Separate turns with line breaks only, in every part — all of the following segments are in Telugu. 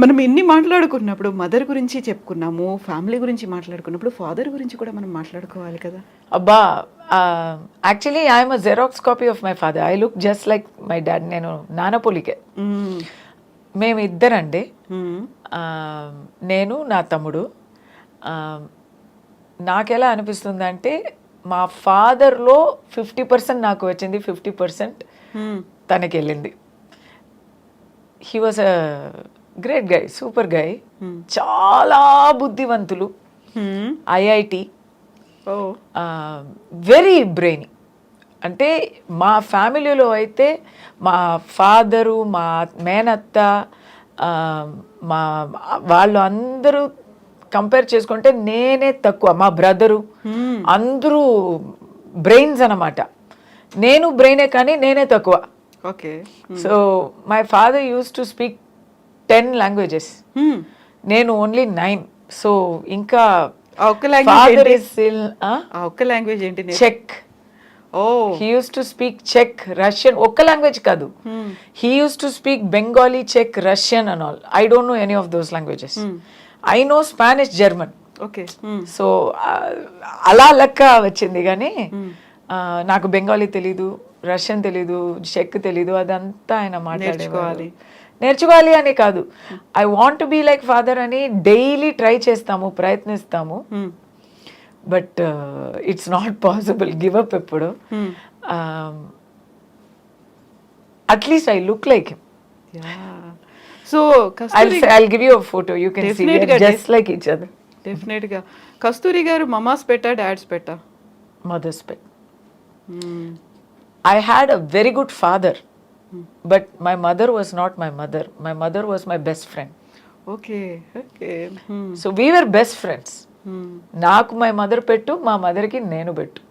మనం ఇన్ని మాట్లాడుకున్నప్పుడు మదర్ గురించి చెప్పుకున్నాము, ఫ్యామిలీ గురించి మాట్లాడుకున్నప్పుడు ఫాదర్ గురించి కూడా మనం మాట్లాడుకోవాలి కదా.
అబ్బా, actually I'm a xerox copy of my father. I look just like my dad. నేను నానపోలికే. మేమిద్దరండి. నేను నా తమ్ముడు. నాకెలా అనిపిస్తుంది అంటే మా ఫాదర్లో 50% నాకు వచ్చింది, 50% తనకి వెళ్ళింది. He was a great guy, super guy. చాలా బుద్ధివంతులు. IIT, very brain. అంటే మా ఫ్యామిలీలో అయితే మా ఫాదరు, మా మేనత్త, మా వాళ్ళు అందరూ కంపేర్ చేసుకుంటే నేనే తక్కువ. మా బ్రదరు అందరూ బ్రెయిన్స్ అన్నమాట. నేను బ్రెయినే కానీ నేనే తక్కువ.
Okay.
So my father used to speak 10 languages. నేను ఓన్లీ 9. సో ఇంకా ఫాదర్ ఇస్
ఒక్క లాంగ్వేజ్ ఏంటి?
చెక్. He used to speak Czech, Russian. ఒక్క లాంగ్వేజ్ కాదు. He used to speak Bengali, Czech, Russian and all. I don't know any of those languages. I know Spanish, German.
Okay.
So అలా లెక్క వచ్చింది. కానీ నాకు బెంగాలీ తెలీదు, రష్యన్ తెలీదు, చెక్ తెలీదు. అదంతా ఆయన నేర్చుకోవాలి అని కాదు. I want be like father అని డైలీ ట్రై చేస్తాము, ప్రయత్నిస్తాము. But it's not possible. Give up ఎప్పుడు. At least I look like him.
So
I'll give you a photo. You can see we are just like each other.
Definite గా. కస్తూరి గారు మమాస్ పెట్టా, డాడ్స్ పెట్టా?
Mother's pet. I had a very good father, but my mother was not my mother. My mother was my best friend.
Okay. Okay.
So we were best friends. నాకు మై మదర్ పెట్టు, మా మదర్కి నేను పెట్టు.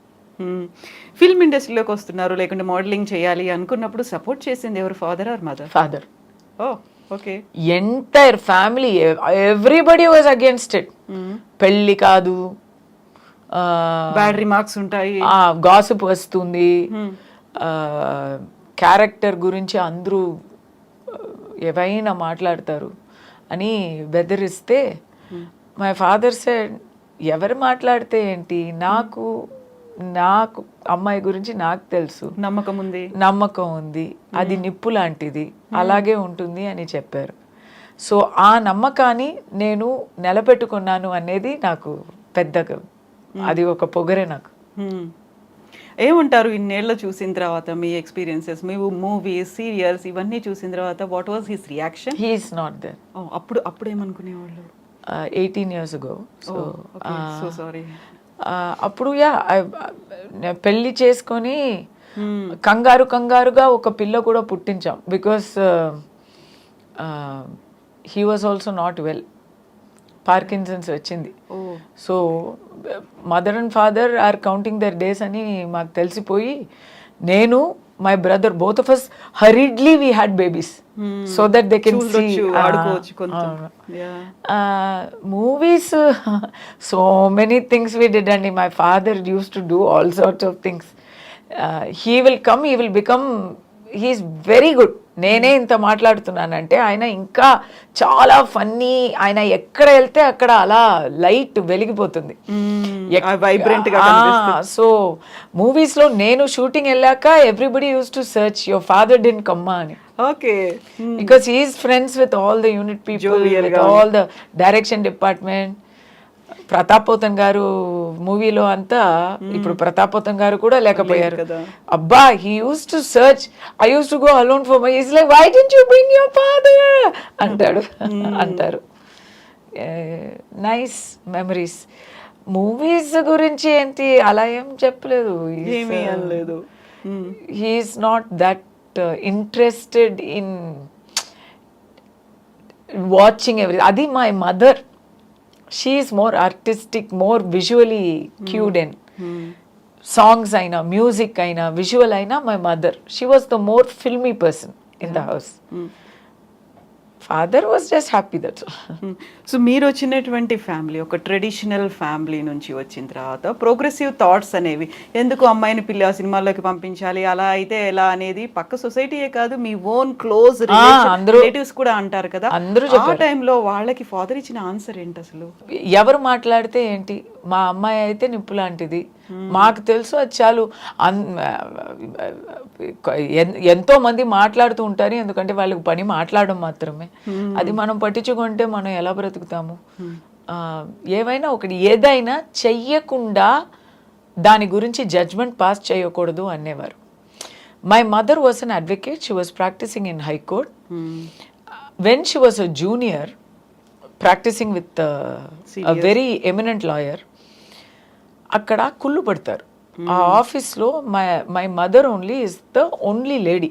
ఫిల్మ్ ఇండస్ట్రీలోకి వస్తున్నారు, లేకుంటే మోడలింగ్ చేయాలి అనుకున్నప్పుడు సపోర్ట్ చేసింది ఎవరు, father or mother?
Father.
Oh okay.
Entire family, everybody was against it. పెళ్ళి కాదు,
బ్యాడ్ రిమార్క్స్ ఉంటాయి,
గాసిప్ వస్తుంది, క్యారెక్టర్ గురించి అందరూ ఏవైనా మాట్లాడతారు అని బెదిరిస్తే మై ఫాదర్ సెడ్, ఎవరు మాట్లాడితే ఏంటి, నాకు అమ్మాయి గురించి నాకు తెలుసు, నమ్మకం ఉంది, అది నిప్పు లాంటిది, అలాగే ఉంటుంది అని చెప్పారు. సో ఆ నమ్మకాన్ని నేను నిలబెట్టుకున్నాను అనేది నాకు పెద్దగా, అది ఒక పొగరే నాకు.
ఏమంటారు ఇన్నేళ్ళ చూసిన తర్వాత మీ ఎక్స్పీరియన్సెస్, మీ మూవీస్, సీరియల్స్ ఇవన్నీ చూసిన తర్వాత what was his reaction?
He is not there.
అప్పుడు ఏమనుకునేవాళ్ళు?
18 years ago.
So sorry.
అప్పుడు పెళ్ళి చేసుకొని కంగారుగా ఒక పిల్ల కూడా పుట్టించాం. Because he was also not well. Parkinson's వచ్చింది. So mother and father are counting their days అని మాకు తెలిసిపోయి, నేను my brother both of us hurriedly we had babies so that they can see movies. So many things we did, and my father used to do all sorts of things. He will come, he will become, he is very good. నేనే ఇంత మాట్లాడుతున్నానంటే ఆయన ఇంకా చాలా ఫన్నీ. ఆయన ఎక్కడ వెళ్తే అక్కడ అలా లైట్ వెలిగిపోతుంది,
వైబ్రెంట్ గా.
సో మూవీస్ లో నేను షూటింగ్ వెళ్ళాక everybody used to search your father didn't come అని.
Okay.
Because he is friends with all the unit people, with all the direction department. Pratap Pothan గారు మూవీలో అంతా, ఇప్పుడు ప్రతాప్ పోతన్ గారు కూడా లేకపోయారు. అబ్బా, he used to search. I used to go alone for my, is like, why didn't you bring your father అంటారు. Nice memories. మూవీస్ గురించి ఏంటి అలా ఏం చెప్పలేదు. He is not that interested in watching every. అది my mother. She is more artistic, more visually cued in. Songs aina, music aina, visual aina, my mother. She was the more filmy person in the house. Father was just happy that's.
So మీరు వచ్చినటువంటి ఫ్యామిలీ ఒక ట్రెడిషనల్ ఫ్యామిలీ నుంచి వచ్చిన తర్వాత ప్రోగ్రెసివ్ థాట్స్ అనేవి ఎందుకు అమ్మాయిని పిల్ల సినిమాల్లోకి పంపించాలి అలా అయితే ఎలా అనేది పక్క సొసైటీయే కాదు మీ ఓన్ క్లోజ్ రిలేటివ్స్ కూడా అంటారు కదా. ఆ టైంలో వాళ్ళకి ఫాదర్ ఇచ్చిన ఆన్సర్ ఏంటి అసలు?
ఎవరు మాట్లాడితే ఏంటి, మా అమ్మాయి అయితే నిప్పు లాంటిది, మాకు తెలుసు అది చాలు. ఎంతో మంది మాట్లాడుతూ ఉంటారు, ఎందుకంటే వాళ్ళకి పని మాట్లాడడం మాత్రమే. అది మనం పట్టించుకుంటే మనం ఎలా బ్రతుకుతాము? ఏవైనా ఒకటి ఏదైనా చెయ్యకుండా దాని గురించి జడ్జ్మెంట్ పాస్ చేయకూడదు అనేవారు. My mother was an advocate, she was practising in high court. When she was a junior practising with a very eminent lawyer, అక్కడ కుళ్ళు పడతారు. ఆ ఆఫీస్లో my mother only is the only lady.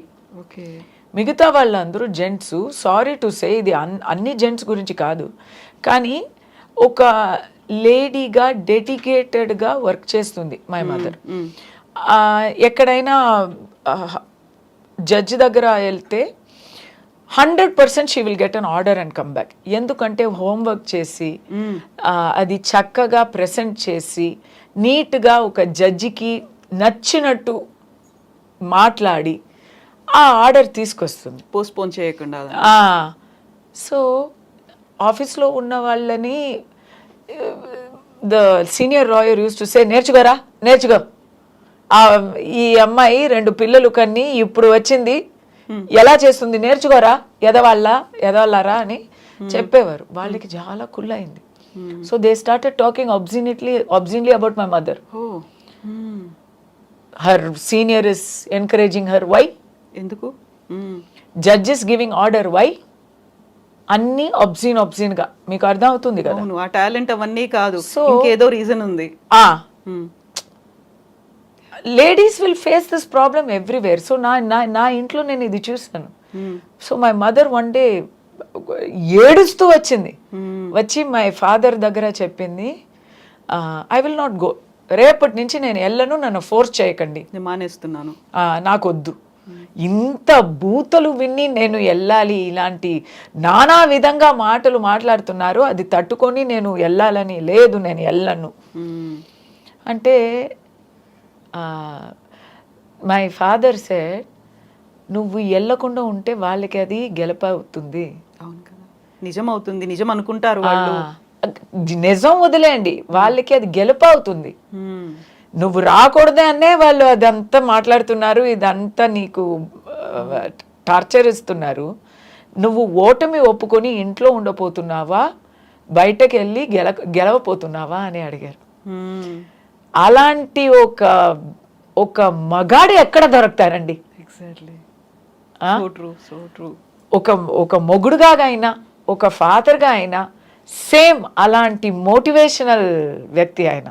మిగతా వాళ్ళందరూ జెంట్స్. సారీ టు సే, ఇది అన్ని జెంట్స్ గురించి కాదు, కానీ ఒక లేడీగా డెడికేటెడ్గా వర్క్ చేస్తుంది మై మదర్. ఎక్కడైనా జడ్జి దగ్గర వెళ్తే 100% she will get an order and come back. ఎందుకంటే హోంవర్క్ చేసి అది చక్కగా ప్రెజెంట్ చేసి నీట్గా ఒక జడ్జికి నచ్చినట్టు మాట్లాడి ఆ ఆర్డర్ తీసుకొస్తుంది,
పోస్ట్పోన్ చేయకుండా.
సో ఆఫీస్లో ఉన్న వాళ్ళని the senior lawyer use to say, నేర్చుకోరా నేర్చుకో, ఈ అమ్మాయి 2 పిల్లలు కన్ని ఇప్పుడు వచ్చింది, ఎలా చేస్తుంది నేర్చుకోరా, ఎదవాళ్ళారా అని చెప్పేవారు. వాళ్ళకి చాలా కుళ్ళైంది. So they started talking obscenely about my mother. Her senior is encouraging her. Why?
ఎందుకు?
Judge is giving order. Why? అన్ని obscene గా. మీకు అర్థం అవుతుంది కదా?
ఆ టాలెంట్ అవన్నీ కాదు, ఇంకేదో రీజన్ ఉంది.
Ladies will face this problem everywhere. So నా ఇంట్లో నేను ఇది చూసాను. So my mother one day ఏడుస్తూ వచ్చింది, వచ్చి మై ఫాదర్ దగ్గర చెప్పింది, ఐ విల్ నాట్ గో, రేపటి నుంచి నేను వెళ్ళను, నన్ను ఫోర్స్ చేయకండి,
మానేస్తున్నాను,
నాకొద్దు. ఇంత బూతలు విని నేను వెళ్ళాలి, ఇలాంటి నానా విధంగా మాటలు మాట్లాడుతున్నారు, అది తట్టుకొని నేను వెళ్ళాలని లేదు, నేను వెళ్ళను అంటే మై ఫాదర్ సెడ్, నువ్వు వెళ్ళకుండా ఉంటే వాళ్ళకి అది గెలుపవుతుంది.
అవును కదా, నిజం అవుతుంది, నిజం అనుకుంటారు వాళ్ళు.
నిజం వదిలేయండి, వాళ్ళకి అది గెలుపవుతుంది. నువ్వు రాకూడదే అనే వాళ్ళు అదంతా మాట్లాడుతున్నారు, ఇదంతా నీకు టార్చర్ ఇస్తున్నారు. నువ్వు ఓటమి ఒప్పుకొని ఇంట్లో ఉండపోతున్నావా, బయటకు వెళ్ళి గెలవపోతున్నావా అని అడిగారు. అలాంటి ఒక మగాడు ఎక్కడ దొరుకుతారండి?
ఎగ్జాక్ట్లీ,
ఒక మొగుడుగా అయినా ఒక ఫాదర్గా అయినా సేమ్ అలాంటి మోటివేషనల్ వ్యక్తి ఆయన.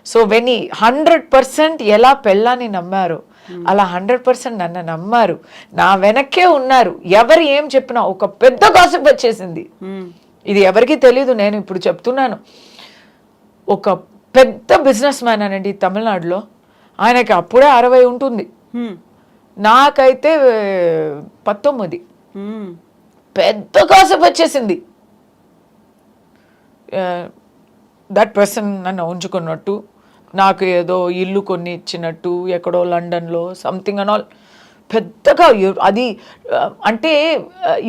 సో వెన్ 100% ఎలా పెళ్ళాన్ని నమ్మారో అలా 100% నన్ను నమ్మారు, నా వెనక్కే ఉన్నారు. ఎవరు ఏం చెప్పినా ఒక పెద్ద గాసిప్ వచ్చేసింది, ఇది ఎవరికీ తెలీదు, నేను ఇప్పుడు చెప్తున్నాను. ఒక పెద్ద బిజినెస్ మ్యాన్ అనండి తమిళనాడులో, ఆయనకి అప్పుడే 60 ఉంటుంది, నాకైతే 19. పెద్ద గాసిప్ వచ్చేసింది. దట్ పర్సన్ నన్ను ఉంచుకున్నట్టు, నాకు ఏదో ఇల్లు కొన్ని ఇచ్చినట్టు, ఎక్కడో లండన్లో సంథింగ్ అండ్ ఆల్. పెద్దగా అది అంటే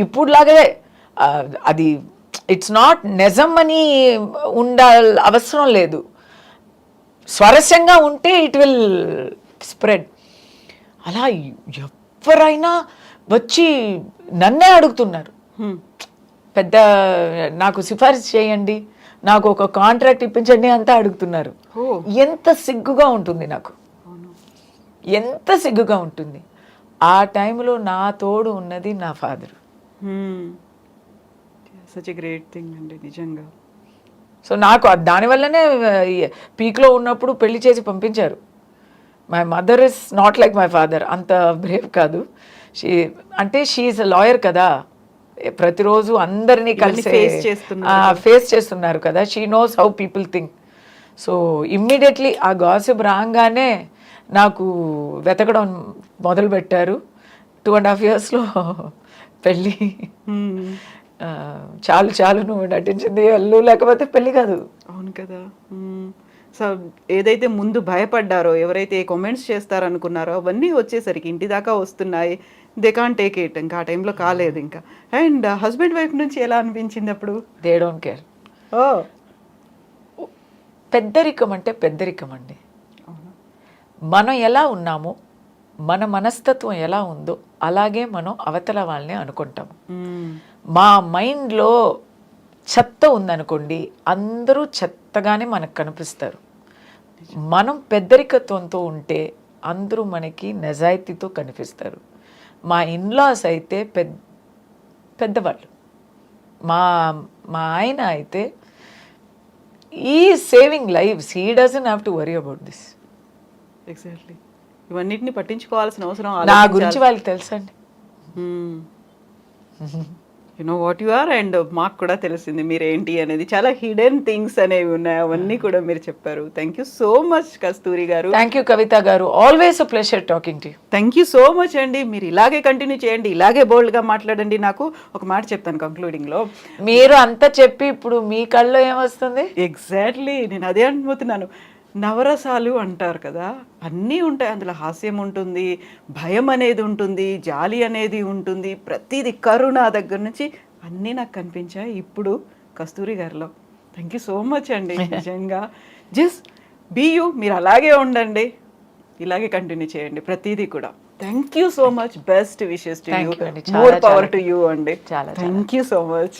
ఇప్పుడులాగే అది ఇట్స్ నాట్ నిజం అని అవసరం లేదు. స్వరస్యంగా ఉంటే ఇట్ విల్ స్ప్రెడ్. అలా ఎవరైనా వచ్చి నన్నే అడుగుతున్నారు, పెద్ద నాకు సిఫారసు చేయండి, నాకు ఒక కాంట్రాక్ట్ ఇప్పించండి అంతా అడుగుతున్నారు. ఎంత సిగ్గుగా ఉంటుంది నాకు, ఎంత సిగ్గుగా ఉంటుంది. ఆ టైంలో నా తోడు ఉన్నది నా father.
Such a great thing అండి నిజంగా.
సో నాకు దానివల్లనే పీక్లో ఉన్నప్పుడు పెళ్లి చేసి పంపించారు. My mother is not like my father, అంత బ్రేవ్ కాదు. షీ ఈజ్ అ లాయర్ కదా, ప్రతిరోజు అందరినీ కలిసి ఫేస్ చేస్తున్నారు కదా, she knows how people think. So immediately ఆ గాసిప్ రాగానే నాకు వెతకడం మొదలుపెట్టారు. 2.5 yearsలో పెళ్ళి. చాలు చాలు నువ్వు నటించింది అల్లు లేకపోతే పెళ్లి కాదు.
అవును కదా. సో ఏదైతే ముందు భయపడ్డారో, ఎవరైతే కామెంట్స్ చేస్తారనుకున్నారో అవన్నీ వచ్చేసరికి ఇంటి దాకా వస్తున్నాయి. They can take it. ఇంకా ఆ టైంలో కాలేదు ఇంకా. అండ్ హస్బెండ్ వైఫ్ నుంచి ఎలా అనిపించింది అప్పుడు?
They don't care.
ఓ
పెద్దరికం అంటే పెద్దరికం అండి. మనం ఎలా ఉన్నామో, మన మనస్తత్వం ఎలా ఉందో అలాగే మనం అవతల వాళ్ళని అనుకుంటాము. మా మైండ్లో చెత్త ఉందనుకోండి, అందరూ చెత్తగానే మనకు కనిపిస్తారు. మనం పెద్దరికత్వంతో ఉంటే అందరూ మనకి నిజాయితీతో కనిపిస్తారు. మా ఇన్లాస్ అయితే పెద్దవాళ్ళు. మా ఆయన అయితే ఈ saving lives, he doesn't have to worry about this.
Exactly. ఇవన్నిటిని పట్టించుకోవాల్సిన అవసరం
నా గురించి వాళ్ళకి తెలుసండి.
You know what you are. And మాకు కూడా తెలిసింది మీరేంటి అనేది. చాలా హిడెన్ థింగ్స్ అనేవి ఉన్నాయి, అవన్నీ కూడా మీరు చెప్పారు. థ్యాంక్ యూ సో మచ్ కస్తూరి గారు.
థ్యాంక్ యూ కవిత గారు. Always a pleasure talking to you.
Thank you so much అండి. మీరు ఇలాగే కంటిన్యూ చేయండి, ఇలాగే బోల్డ్గా మాట్లాడండి. నాకు ఒక మాట చెప్తాను కంక్లూడింగ్లో.
మీరు అంతా చెప్పి ఇప్పుడు మీ కళ్ళలో ఏమొస్తుంది?
ఎగ్జాక్ట్లీ, నేను అదే అనుకుంటున్నాను. నవరసాలు అంటారు కదా, అన్నీ ఉంటాయి అందులో. హాస్యం ఉంటుంది, భయం అనేది ఉంటుంది, జాలి అనేది ఉంటుంది, ప్రతిదీ కరుణ దగ్గర నుంచి అన్నీ నాకు కనిపించాయి ఇప్పుడు కస్తూరి గారిలో. థ్యాంక్ యూ సో మచ్ అండి. నిజంగా జస్ట్ బీ యూ. మీరు అలాగే ఉండండి, ఇలాగే కంటిన్యూ చేయండి ప్రతిదీ కూడా. Thank you so much. Best wishes to you. More power to you అండి. Thank you so much.